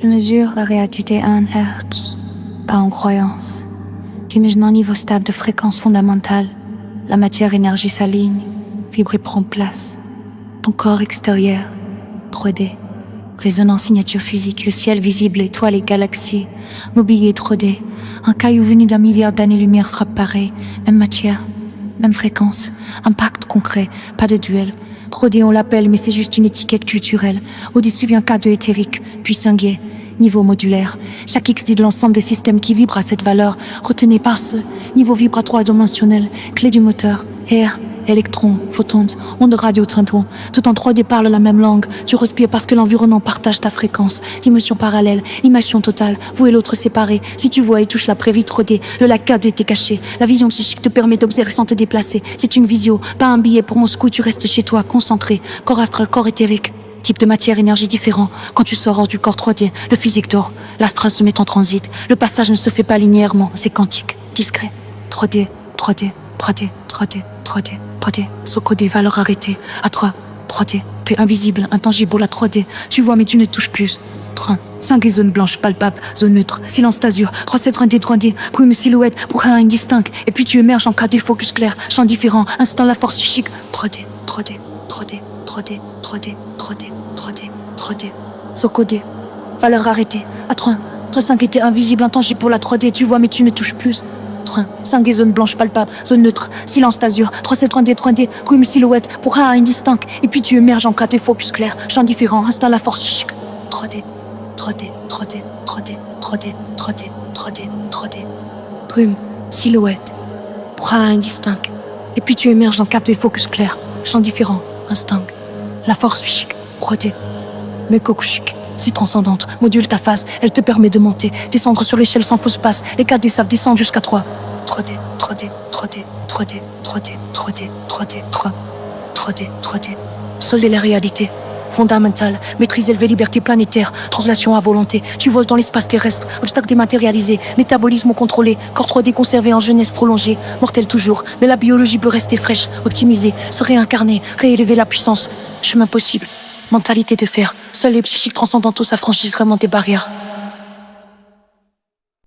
Je mesure la réalité à un hertz, pas en croyance. J'imagine un niveau stable de fréquence fondamentale. La matière-énergie s'aligne, vibre et prend place. Ton corps extérieur, 3D. Résonance signature physique, le ciel visible, étoiles et galaxies. Mobilier 3D. Un caillou venu d'un milliard d'années-lumière frappe pareil. Même matière, même fréquence. Impact concret, pas de duel. 3D on l'appelle, mais c'est juste une étiquette culturelle. Au-dessus vient K2 éthérique, puis singulier. Niveau modulaire. Chaque X dit de l'ensemble des systèmes qui vibrent à cette valeur. Retenez par ce niveau vibratoire dimensionnel. Clé du moteur. Air, électrons, photons, ondes radio, tintons. Tout en 3D parle la même langue. Tu respires parce que l'environnement partage ta fréquence. Dimension parallèle, immersion totale. Vous et l'autre séparés. Si tu vois et touches la prévie 3D, le lac K2 était caché. La vision psychique te permet d'observer sans te déplacer. C'est une visio, pas un billet pour Moscou. Tu restes chez toi, concentré. Corps astral, corps éthérique. Type de matière, énergie différent. Quand tu sors hors du corps 3D, le physique dort. L'astral se met en transit. Le passage ne se fait pas linéairement, c'est quantique, discret. 3D, 3D, 3D, 3D, 3D, 3D. Socodé, valeur arrêtée. À 3, 3D. T'es invisible, intangible, la 3D. Tu vois mais tu ne touches plus. 3, 5 zones blanches palpables, zone neutre, silence d'azur, 3, 7, 1D, 3D, brume silhouette, pour un indistinct. Et puis tu émerges en 4D, focus clair, champ différent, instant la force psychique. 3D, 3D, 3D, 3D, 3D, 3D, 3D, 3D. Socodé, valeur arrêtée. À 3, 5 était invisible, intangible pour la 3D. Tu vois mais tu ne touches plus. 3, 5 zones blanches palpables, zone neutre, silence d'azur, 3, 7, 1D, 3D, brume silhouette, pour un indistinct. Et puis tu émerges en 4D, focus clair, champ différent, instant la force psychique. 3D, 3D, 3D, 3D, 3D, 3D, 3D, 3D. Brume, silhouette, bras indistinct. Et puis tu émerges en 4D, focus clair, champ différent, instinct. La force physique, 3D. Mekokushik, si transcendante, module ta phase, elle te permet de monter, descendre sur l'échelle sans fausse passe. Les 4D savent descendre jusqu'à 3. 3D, 3D, 3D, 3D, 3D, 3D, 3D, 3. 3D, 3D. Seule est la réalité. Fondamentale, maîtrise élevée, liberté planétaire, translation à volonté. Tu voles dans l'espace terrestre, obstacle dématérialisé, métabolisme contrôlé, corps 3D conservé en jeunesse prolongée, mortel toujours, mais la biologie peut rester fraîche, optimisée, se réincarner, réélever la puissance. Chemin possible, mentalité de fer, seuls les psychiques transcendantaux s'affranchissent vraiment des barrières.